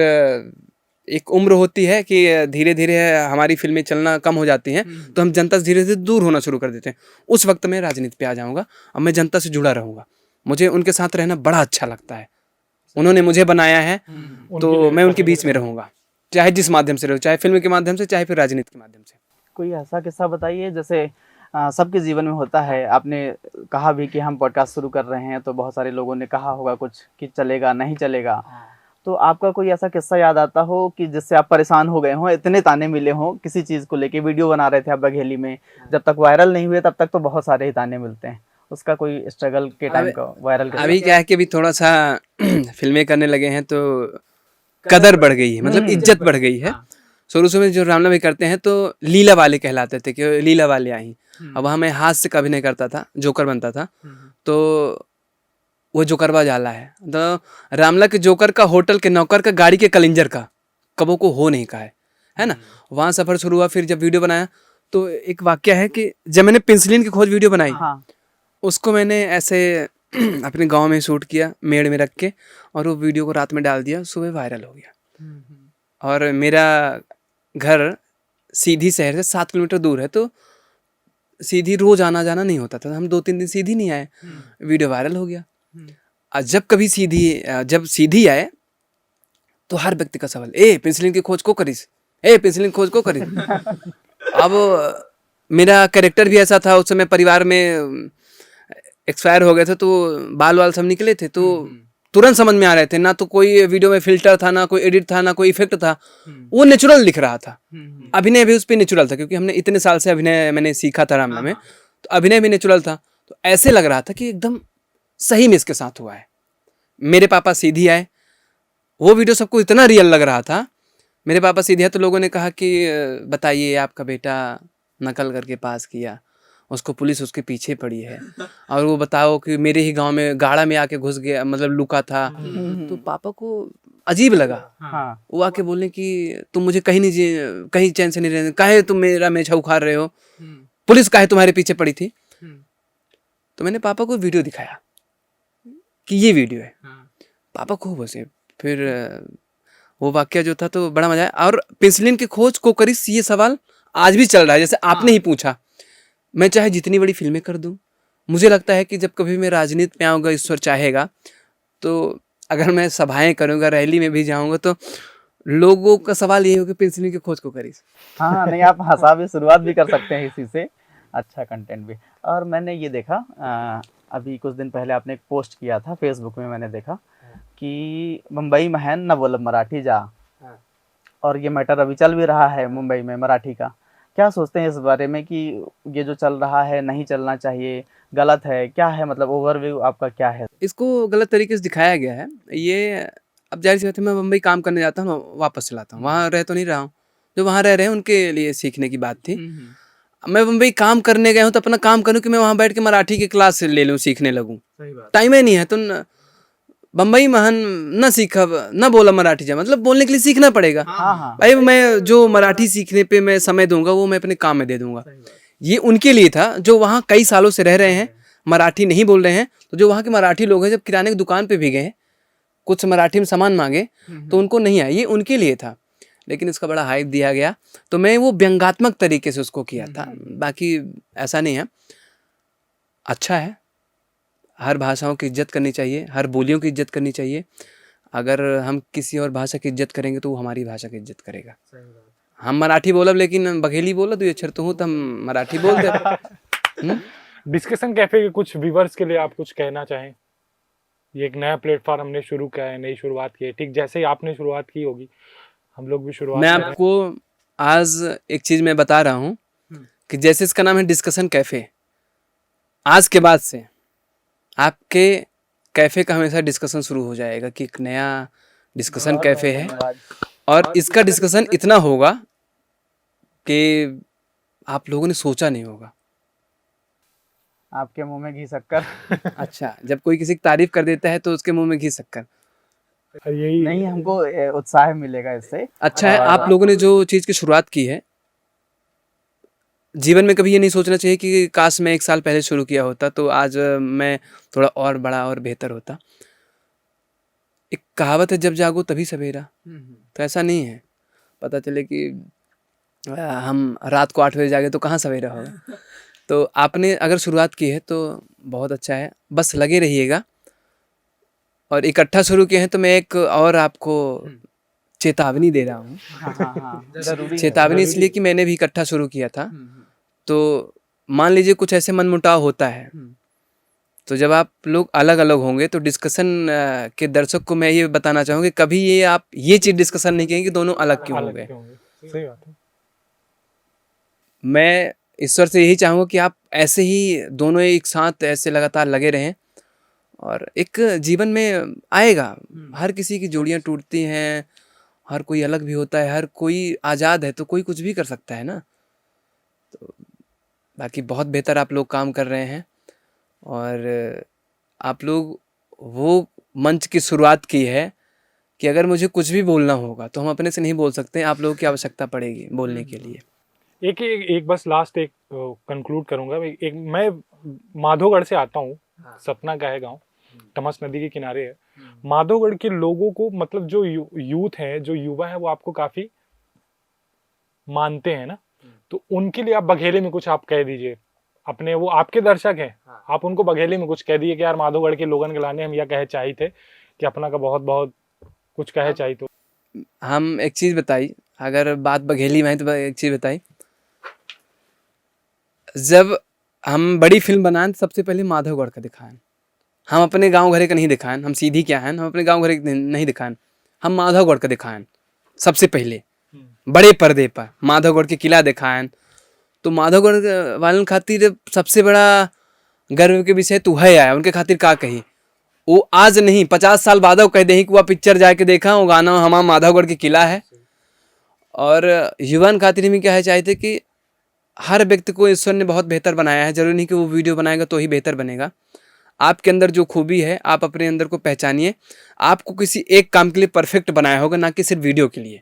एक उम्र होती है कि धीरे धीरे हमारी फिल्में चलना कम हो जाती हैं, तो हम जनता से धीरे धीरे दूर होना शुरू कर देते हैं। उस वक्त मैं राजनीति पे आ जाऊंगा और मैं जनता से जुड़ा रहूंगा। मुझे उनके साथ रहना बड़ा अच्छा लगता है। उन्होंने मुझे बनाया है, तो मैं उनके बीच में रहूंगा, चाहे जिस माध्यम से रहूँ, चाहे फिल्म के माध्यम से, चाहे फिर राजनीति के माध्यम से। कोई ऐसा किस्सा बताइए, जैसे सबके जीवन में होता है। आपने कहा भी कि हम पॉडकास्ट शुरू कर रहे हैं, तो बहुत सारे लोगों ने कहा होगा कुछ कि चलेगा नहीं चलेगा। तो आपका कोई ऐसा किस्सा याद आता हो कि जिससे आप परेशान हो गए हो, इतने ताने मिले हों किसी चीज़ को लेके? वीडियो बना रहे थे आप बघेली में, जब तक वायरल नहीं हुए तब तक तो बहुत सारे ही ताने मिलते हैं। उसका कोई स्ट्रगल के टाइम का वायरल किस्सा? अभी क्या है कि अभी थोड़ा सा फिल्में करने लगे हैं तो कदर बढ़ गई है, मतलब इज्जत बढ़ गई है। शुरू शुरू में जो रामला भाई करते हैं तो लीला वाले कहलाते थे कि लीला वाले आई। अब वहाँ मैं हास्य का अभिनय करता था, जोकर बनता था, तो वो जोकरवा जाला है। तो रामला के जोकर का, होटल के नौकर का, गाड़ी के कलिंजर का कबों को हो नहीं कहा है ना। वहाँ सफर शुरू हुआ। फिर जब वीडियो बनाया तो एक वाक्य है कि जब मैंने पेंसिलिन की खोज वीडियो बनाई, उसको मैंने ऐसे अपने गांव में शूट किया, मेड़ में रख के, और वो वीडियो को रात में डाल दिया, सुबह वायरल हो गया। और मेरा घर सीधी शहर से 7 किलोमीटर दूर है, तो सीधी रोज आना जाना नहीं होता था। हम 2-3 दिन सीधी नहीं आए, वीडियो वायरल हो गया। और जब सीधी आए तो हर व्यक्ति का सवाल, ए पेंसिलिन की खोज को करीस, ए पेंसिलिन की खोज को करीस। अब मेरा कैरेक्टर भी ऐसा था, उस समय परिवार में एक्सपायर हो गए थे, तो बाल वाल सब निकले थे, तो तुरंत समझ में आ रहे थे। ना तो कोई वीडियो में फिल्टर था, ना कोई एडिट था, ना कोई इफेक्ट था, वो नेचुरल दिख रहा था। अभिनय भी उस पर नेचुरल था, क्योंकि हमने इतने साल से अभिनय मैंने सीखा था रामला में, तो अभिनय भी नेचुरल था। तो ऐसे लग रहा था कि एकदम सही में इसके साथ हुआ है। मेरे पापा सीधी आए, वो वीडियो सबको इतना रियल लग रहा था। मेरे पापा सीधे आए तो लोगों ने कहा कि बताइए आपका बेटा नकल करके पास किया, उसको पुलिस उसके पीछे पड़ी है, और वो बताओ कि मेरे ही गांव में गाड़ा में आके घुस गया, मतलब लुका था। तो पापा को अजीब लगा। वो आके बोलने कि तुम मुझे कहीं चैन से नहीं रहने, काहे तुम मेरा मेछा उखाड़ रहे हो, पुलिस काहे तुम्हारे पीछे पड़ी थी। तो मैंने पापा को वीडियो दिखाया कि ये वीडियो है। पापा खूब हंसे। फिर वो वाक्य जो था तो बड़ा मजा आया। और पेंसिलिन की खोज को करीस, ये सवाल आज भी चल रहा है, जैसे आपने ही पूछा। मैं चाहे जितनी बड़ी फिल्में कर दूं, मुझे लगता है कि जब कभी मैं राजनीति में आऊँगा, ईश्वर चाहेगा, तो अगर मैं सभाएं करूँगा, रैली में भी जाऊँगा, तो लोगों का सवाल ये होगा पेंसिलिन की खोज को करीस। हाँ, नहीं आप हंसा भी शुरुआत भी कर सकते हैं इसी से, अच्छा कंटेंट भी। और मैंने ये देखा अभी कुछ दिन पहले आपने एक पोस्ट किया था फेसबुक में, मैंने देखा कि मुंबई में है न बोलब मराठी जा, हाँ। और ये मैटर अभी चल भी रहा है मुंबई में मराठी का। क्या सोचते हैं इस बारे में कि ये जो चल रहा है नहीं चलना चाहिए, गलत है, क्या है, मतलब ओवरव्यू आपका क्या है? इसको गलत तरीके से दिखाया गया है। ये अब ज़ाहिर सी बात है, मैं मुंबई काम करने जाता हूँ, वापस चला आता हूँ, वहाँ रह तो नहीं रहा हूँ। जो वहाँ रह रहे हैं उनके लिए सीखने की बात थी। मैं मुंबई काम करने गया हूँ तो अपना काम करूँ कि मैं वहाँ बैठ के मराठी की क्लास ले लूँ, सीखने लगूँ। सही बात। टाइम ही नहीं है तो बम्बई महन न सीखा न बोला मराठी जा, मतलब बोलने के लिए सीखना पड़ेगा। हाँ हाँ। भाई मैं जो मराठी सीखने पे मैं समय दूंगा वो मैं अपने काम में दे दूंगा। ये उनके लिए था जो वहाँ कई सालों से रह रहे हैं, मराठी नहीं बोल रहे हैं। तो जो वहाँ के मराठी लोग हैं, जब किराने की दुकान पे भी गए, कुछ मराठी में सामान मांगे तो उनको नहीं आया, ये उनके लिए था। लेकिन इसका बड़ा हाइप दिया गया तो मैं वो व्यंग्यात्मक तरीके से उसको किया था, बाकी ऐसा नहीं है। अच्छा है, हर भाषाओं की इज्जत करनी चाहिए, हर बोलियों की इज्जत करनी चाहिए। अगर हम किसी और भाषा की इज्जत करेंगे तो वो हमारी भाषा की इज्जत करेगा। हम मराठी बोलब लेकिन बघेली बोलब ये तो हूँ तो हम मराठी बोल दे। डिस्कशन कैफे के कुछ व्यूवर्स के लिए आप कुछ कहना चाहें? ये एक नया प्लेटफॉर्म हमने शुरू किया है, नई शुरुआत की है, ठीक जैसे ही आपने शुरुआत की होगी हम लोग भी शुरुआत मैं कर रहे हैं। आपको आज एक चीज़ मैं बता रहा हूँ कि जैसे इसका नाम है डिस्कशन कैफ़े, आज के बाद से आपके कैफ़े का हमेशा डिस्कशन शुरू हो जाएगा कि एक नया डिस्कशन कैफ़े है, और इसका डिस्कशन इतना होगा कि आप लोगों ने सोचा नहीं होगा। आपके मुंह में घी शक्कर। अच्छा, जब कोई किसी की तारीफ कर देता है तो उसके मुंह में घी शक्कर। यही नहीं, हमको उत्साह मिलेगा इससे। अच्छा है, आप लोगों ने जो चीज़ की शुरुआत की है, जीवन में कभी ये नहीं सोचना चाहिए कि काश मैं 1 साल पहले शुरू किया होता तो आज मैं थोड़ा और बड़ा और बेहतर होता। एक कहावत है, जब जागो तभी सवेरा। तो ऐसा नहीं है, पता चले कि हम रात को 8 बजे जागे तो कहाँ सवेरा होगा। तो आपने अगर शुरुआत की है तो बहुत अच्छा है, बस लगे रहिएगा। और इकट्ठा शुरू किए हैं तो मैं एक और आपको चेतावनी दे रहा हूँ। हाँ हाँ हाँ, जरूरी है। चेतावनी इसलिए कि मैंने भी इकट्ठा शुरू किया था। तो मान लीजिए कुछ ऐसे मनमुटाव होता है, तो जब आप लोग अलग अलग होंगे तो डिस्कशन के दर्शक को मैं ये बताना चाहूँगी, कभी ये आप ये चीज़ डिस्कशन नहीं करेंगे कि दोनों अलग क्यों हो गए। सही बात है। मैं ईश्वर से यही चाहूँगा कि आप ऐसे ही दोनों एक साथ ऐसे लगातार लगे रहें, और एक जीवन में आएगा। हर किसी की जोड़ियाँ टूटती हैं, हर कोई अलग भी होता है, हर कोई आज़ाद है तो कोई कुछ भी कर सकता है ना। तो बाकी बहुत बेहतर आप लोग काम कर रहे हैं, और आप लोग वो मंच की शुरुआत की है कि अगर मुझे कुछ भी बोलना होगा तो हम अपने से नहीं बोल सकते, आप लोगों की आवश्यकता पड़ेगी बोलने के लिए। एक बस लास्ट एक कंक्लूड करूंगा। मैं माधोगढ़ से आता हूँ, सतना का है गांव, तमस नदी के किनारे है। माधोगढ़ के लोगों को मतलब जो यूथ है, जो युवा है, वो आपको काफी मानते हैं ना, तो उनके लिए आप बघेले में कुछ आप कह दीजिए अपने, वो आपके दर्शक हैं, आप उनको बघेले में कुछ कह दीजिए कि यार माधोगढ़ के लोगन के लाने हम यह कहे चाहिए थे कि अपना का बहुत बहुत कुछ कहे चाहिए। तो हम एक चीज़ बताई, अगर बात बघेली में है तो एक चीज़ बताई, जब हम बड़ी फिल्म बनाएं तो सबसे पहले माधवगढ़ का दिखाएं। हम अपने गांव घरे का नहीं दिखाएं, हम सीधी क्या हैं, हम अपने गांव घरे नहीं दिखाएं, हम माधवगढ़ का दिखाएं सबसे पहले, बड़े पर्दे पर माधवगढ़ के किला दिखाएं। तो माधवगढ़ वालन खातिर सबसे बड़ा गर्व के विषय तो है आया, उनके खातिर का कही, वो आज नहीं 50 साल बाद कह दे कि वह पिक्चर जाके देखा, वो गाना हमारा माधवगढ़ के किला है। और युवान खातिर में क्या है चाहते कि हर व्यक्ति को ईश्वर ने बहुत बेहतर बनाया है, जरूरी नहीं कि वो वीडियो बनाएगा तो ही बेहतर बनेगा। आपके अंदर जो खूबी है आप अपने अंदर को पहचानिए। आपको किसी एक काम के लिए परफेक्ट बनाया होगा, ना कि सिर्फ वीडियो के लिए,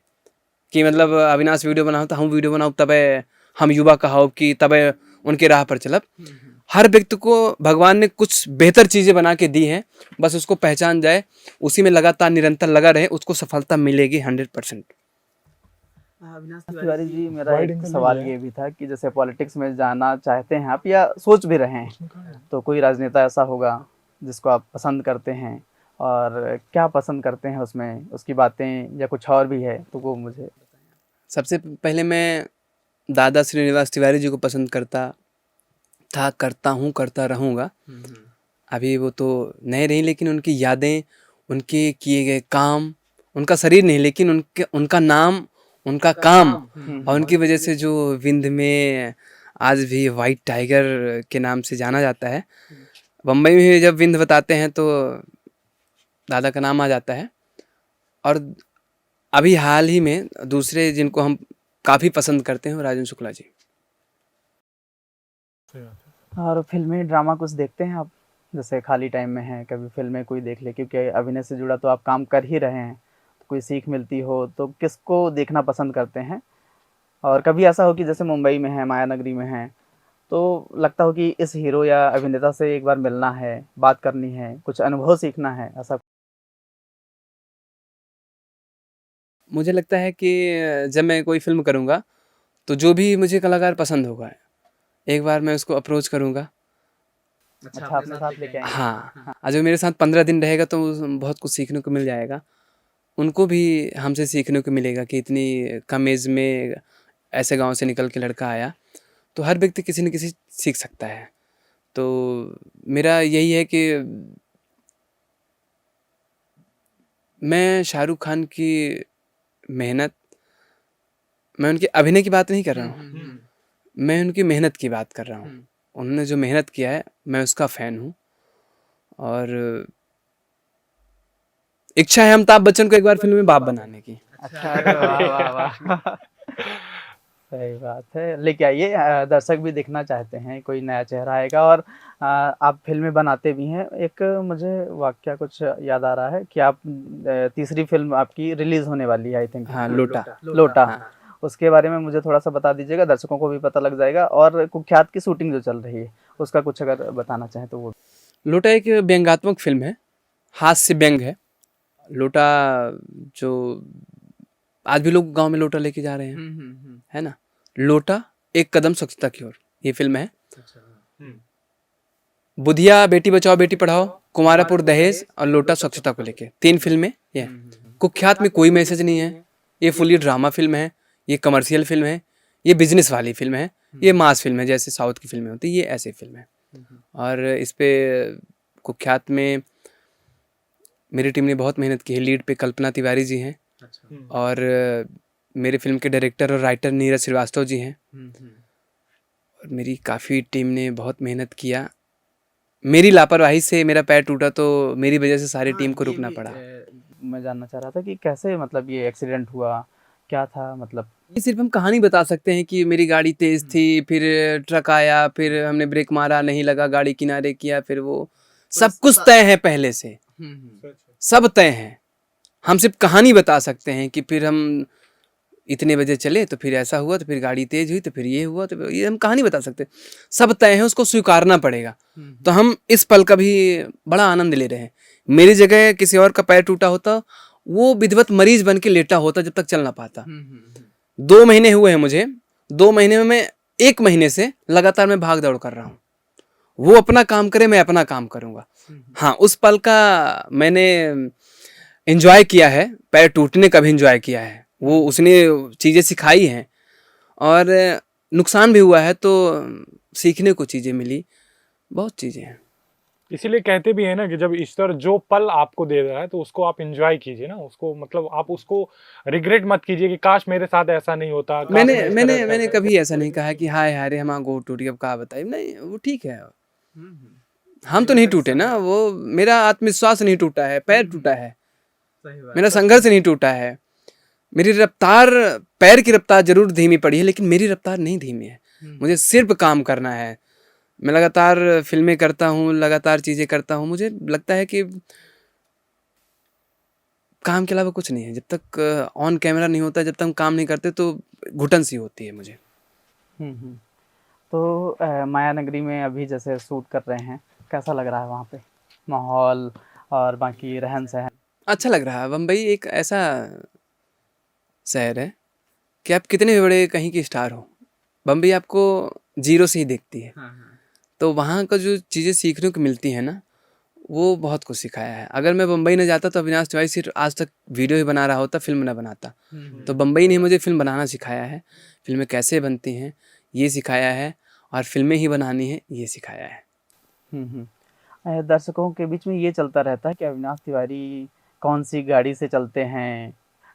कि मतलब अविनाश वीडियो बनाओ तो हम वीडियो बनाओ तब हम युवा कहो कि तब उनके राह पर चलब। हर व्यक्ति को भगवान ने कुछ बेहतर चीज़ें बना के दी हैं, बस उसको पहचान जाए, उसी में लगातार निरंतर लगा रहे, उसको सफलता मिलेगी 100%। अविनाश तिवारी जी, मेरा एक सवाल ये भी था कि जैसे पॉलिटिक्स में जाना चाहते हैं आप या सोच भी रहे हैं, तो कोई राजनेता ऐसा होगा जिसको आप पसंद करते हैं, और क्या पसंद करते हैं उसमें, उसकी बातें या कुछ और भी है तो वो मुझे बताएं। सबसे पहले मैं दादा श्रीनिवास तिवारी जी को पसंद करता था, करता हूँ, करता रहूँगा। अभी वो तो नहीं रही, लेकिन उनकी यादें, उनके किए गए काम, उनका शरीर नहीं लेकिन उनका नाम, उनका काम, और उनकी वजह से जो विंध् में आज भी वाइट टाइगर के नाम से जाना जाता है। बम्बई में भी जब विंध् बताते हैं तो दादा का नाम आ जाता है। और अभी हाल ही में दूसरे जिनको हम काफ़ी पसंद करते हैं वो राजन शुक्ला जी। सही बात है। और फिल्में ड्रामा कुछ देखते हैं आप, जैसे खाली टाइम में हैं कभी फिल्में कोई देख ले, क्योंकि अभिनय से जुड़ा तो आप काम कर ही रहे हैं, तो कोई सीख मिलती हो तो किसको देखना पसंद करते हैं? और कभी ऐसा हो कि जैसे मुंबई में है, माया नगरी में है, तो लगता हो कि इस हीरो या अभिनेता से एक बार मिलना है, बात करनी है, कुछ अनुभव सीखना है, ऐसा? मुझे लगता है कि जब मैं कोई फ़िल्म करूँगा तो जो भी मुझे कलाकार पसंद होगा, एक बार मैं उसको अप्रोच करूँगा। अच्छा, अपने साथ लेके आएंगे? हाँ, और जो मेरे साथ 15 दिन रहेगा तो बहुत कुछ सीखने को मिल जाएगा। उनको भी हमसे सीखने को मिलेगा कि इतनी कम एज में ऐसे गांव से निकल के लड़का आया, तो हर व्यक्ति किसी न किसी सीख सकता है। तो मेरा यही है कि मैं शाहरुख खान की मेहनत, मैं उनके अभिनय की बात नहीं कर रहा हूँ, मैं उनकी मेहनत की बात कर रहा हूँ। उन्होंने जो मेहनत किया है मैं उसका फ़ैन हूँ। और इच्छा है अमिताभ बच्चन को एक बार फिल्म में बाप बनाने की। अच्छा, अरे वाह वाह वाह! सही बात है, लेके आइए, दर्शक भी देखना चाहते हैं, कोई नया चेहरा आएगा। और आप फ़िल्में बनाते भी हैं। एक मुझे वाक़या कुछ याद आ रहा है कि आप तीसरी फ़िल्म आपकी रिलीज़ होने वाली है, आई थिंक। हाँ, लोटा। लोटा। हाँ। उसके बारे में मुझे थोड़ा-सा बता दीजिएगा, दर्शकों को भी पता लग जाएगा। और कुख्यात की शूटिंग जो चल रही है, उसका कुछ अगर बताना चाहें तो वो? लोटा एक व्यंग्यात्मक फिल्म है, हास्य व्यंग है। लोटा जो आज भी लोग गांव में लोटा लेके जा रहे हैं, है ना। लोटा एक कदम स्वच्छता की ओर, ये फिल्म है। बुधिया बेटी बचाओ बेटी पढ़ाओ, कुमारापुर दहेज और लोटा स्वच्छता को लेके 3 फिल्में ये हैं। कुख्यात में कोई मैसेज नहीं है, ये फुली ड्रामा फिल्म है, ये कमर्शियल फिल्म है, ये बिजनेस वाली फिल्म है, ये मास फिल्म है जैसे साउथ की फिल्में होती है, ये ऐसी फिल्म है। और इस पे कुख्यात में मेरी टीम ने बहुत मेहनत की है। लीड पे कल्पना तिवारी जी हैं, और मेरे फिल्म के डायरेक्टर और राइटर नीरज श्रीवास्तव जी हैं। और मेरी काफ़ी टीम ने बहुत मेहनत किया। मेरी लापरवाही से मेरा पैर टूटा तो मेरी वजह से सारी टीम को रुकना पड़ा। मैं जानना चाह रहा था कि कैसे, मतलब ये एक्सीडेंट हुआ, क्या था मतलब? ये सिर्फ हम कहानी बता सकते हैं कि मेरी गाड़ी तेज़ थी, फिर ट्रक आया, फिर हमने ब्रेक मारा, नहीं लगा, गाड़ी किनारे किया, फिर वो सब कुछ तय है पहले से, सब तय है। हम सिर्फ कहानी बता सकते हैं कि फिर हम इतने बजे चले तो फिर ऐसा हुआ, तो फिर गाड़ी तेज हुई, तो फिर ये हुआ, तो ये हम कहानी बता सकते हैं। सब तय है, उसको स्वीकारना पड़ेगा। तो हम इस पल का भी बड़ा आनंद ले रहे हैं। मेरी जगह किसी और का पैर टूटा होता, वो विधिवत मरीज बन के लेटा होता जब तक चल ना पाता। 2 महीने हुए हैं मुझे, 2 महीने में मैं 1 महीने से लगातार मैं भाग दौड़ कर रहा हूँ। वो अपना काम करे, मैं अपना काम करूँगा। हाँ, उस पल का मैंने एंजॉय किया है, पैर टूटने का भी एंजॉय किया है। वो उसने चीज़ें सिखाई हैं, और नुकसान भी हुआ है तो सीखने को चीज़ें मिली, बहुत चीज़ें हैं। इसीलिए कहते भी है ना कि जब ईश्वर जो पल आपको दे रहा है तो उसको आप एंजॉय कीजिए ना, उसको मतलब आप उसको रिग्रेट मत कीजिए कि काश मेरे साथ ऐसा नहीं होता। काश मैंने मैं इस मैंने तरह मैंने करता। कभी ऐसा नहीं कहा कि हाय हाय रे हमारा गोड़ टूट गया, अब क्या बताइए। नहीं, वो ठीक है। हम तो नहीं टूटे ना, वो मेरा आत्मविश्वास नहीं टूटा है, पैर टूटा है, मेरा संघर्ष नहीं टूटा है। मेरी रफ्तार, पैर की रफ्तार जरूर धीमी पड़ी है, लेकिन मेरी रफ्तार नहीं धीमी है। मुझे सिर्फ काम करना है। मैं लगातार फिल्में करता हूँ, लगातार चीज़ें करता हूँ। मुझे लगता है कि काम के अलावा कुछ नहीं है। जब तक ऑन कैमरा नहीं होता, जब तक हम काम नहीं करते तो घुटन सी होती है मुझे। तो माया नगरी में अभी जैसे शूट कर रहे हैं, कैसा लग रहा है वहाँ पे माहौल और बाकी रहन सहन? अच्छा लग रहा है। बम्बई एक ऐसा शहर है कि आप कितने भी बड़े कहीं के स्टार हो, बम्बई आपको जीरो से ही देखती है। तो वहाँ का जो चीज़ें सीखने को मिलती हैं ना, वो बहुत कुछ सिखाया है। अगर मैं बम्बई न जाता तो अविनाश तिवारी सिर्फ आज तक वीडियो ही बना रहा होता, फिल्म न बनाता। तो बम्बई ने मुझे फिल्म बनाना सिखाया है, फिल्में कैसे बनती हैं ये सिखाया है, और फिल्में ही बनानी है ये सिखाया है। दर्शकों के बीच में ये चलता रहता है कि अविनाश तिवारी कौन सी गाड़ी से चलते हैं,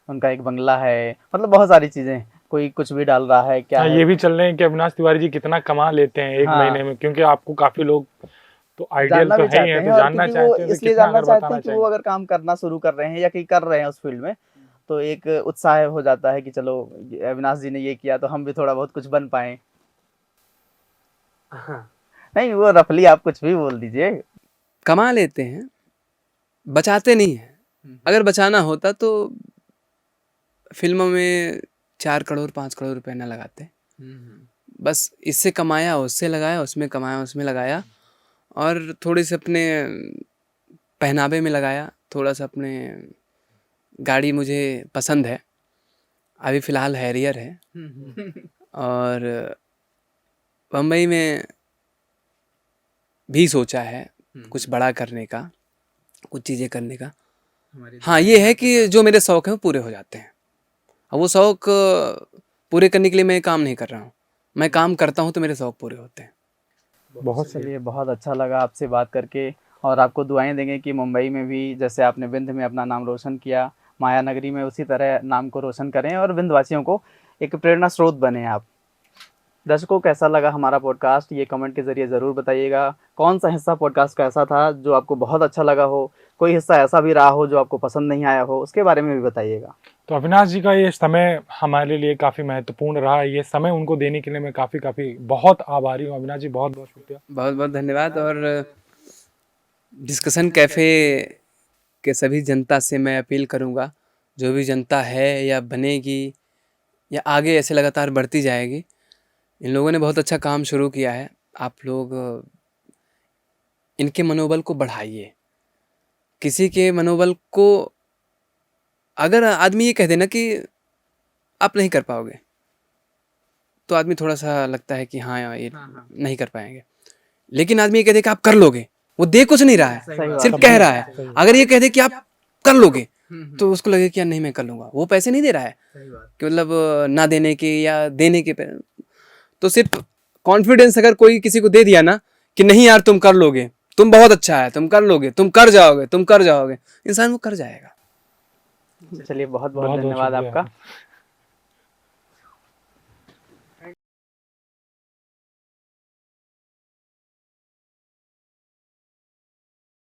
उनका एक बंगला है, मतलब बहुत सारी चीज़ें, कोई कुछ भी डाल रहा है क्या हाँ, है। ये भी चल रहे हैं कि अविनाश तिवारी जी कितना कमा लेते हैं एक हाँ। महीने में, क्योंकि आपको काफी लोग तो आइडियल जानना तो भी है ही चाहते है, हैं, तो और जानना क्योंकि वो चाहते हैं तो इसलिए कितना जानना अगर चाहते बताना हैं कि वो चाहेंगे। अगर काम करना शुरू कर रहे हैं या कहीं कर रहे हैं उस फील्ड में, तो एक उत्साह हो जाता है कि चलो अविनाश जी ने ये किया तो हम भी थोड़ा बहुत कुछ बन पाए। नहीं, वो रफली आप कुछ भी बोल दीजिए। कमा लेते हैं, बचाते नहीं हैं। अगर बचाना होता तो फिल्मों में 4 करोड़ 5 करोड़ रुपए ना लगाते। बस इससे कमाया उससे लगाया, उसमें कमाया उसमें लगाया, और थोड़ी सी अपने पहनावे में लगाया, थोड़ा सा अपने गाड़ी मुझे पसंद है, अभी फ़िलहाल हैरियर है, और बम्बई में भी सोचा है कुछ बड़ा करने का, कुछ चीज़ें करने का। हाँ, ये है कि जो मेरे शौक़ हैं वो पूरे हो जाते हैं, और वो शौक़ पूरे करने के लिए मैं काम नहीं कर रहा हूँ, मैं काम करता हूँ तो मेरे शौक़ पूरे होते हैं। बहुत सही। चलिए, बहुत अच्छा लगा आपसे बात करके, और आपको दुआएं देंगे कि मुंबई में भी जैसे आपने विंध्य में अपना नाम रोशन किया, माया नगरी में उसी तरह नाम को रोशन करें और विंध्यवासियों को एक प्रेरणा स्रोत बने आप। दर्शकों, कैसा लगा हमारा पॉडकास्ट, ये कमेंट के ज़रिए ज़रूर बताइएगा। कौन सा हिस्सा पॉडकास्ट का ऐसा था जो आपको बहुत अच्छा लगा हो, कोई हिस्सा ऐसा भी रहा हो जो आपको पसंद नहीं आया हो, उसके बारे में भी बताइएगा। तो अविनाश जी का ये समय हमारे लिए काफ़ी महत्वपूर्ण रहा, ये समय उनको देने के लिए मैं काफ़ी बहुत आभारी हूँ। अविनाश जी, बहुत बहुत शुक्रिया। बहुत बहुत धन्यवाद। और डिस्कशन कैफ़े के सभी जनता से मैं अपील करूँगा, जो भी जनता है या बनेगी या आगे ऐसे लगातार बढ़ती जाएगी, इन लोगों ने बहुत अच्छा काम शुरू किया है। आप लोग इनके मनोबल को बढ़ाइए। किसी के मनोबल को अगर आदमी ये कह देना कि आप नहीं कर पाओगे, तो आदमी थोड़ा सा लगता है कि हाँ ये नहीं कर पाएंगे। लेकिन आदमी ये कह दे कि आप कर लोगे, वो दे कुछ नहीं रहा है, सिर्फ कह रहा है। अगर ये कह दे कि आप कर लोगे, तो उसको लगे कि यार नहीं मैं कर लूँगा। वो पैसे नहीं दे रहा है कि मतलब ना देने के या देने के, तो सिर्फ कॉन्फिडेंस अगर कोई किसी को दे दिया ना कि नहीं यार तुम कर लोगे, तुम बहुत अच्छा है, तुम कर लोगे, तुम कर जाओगे, इंसान वो कर जाएगा। चलिए, बहुत बहुत धन्यवाद शुक्रिया। आपका।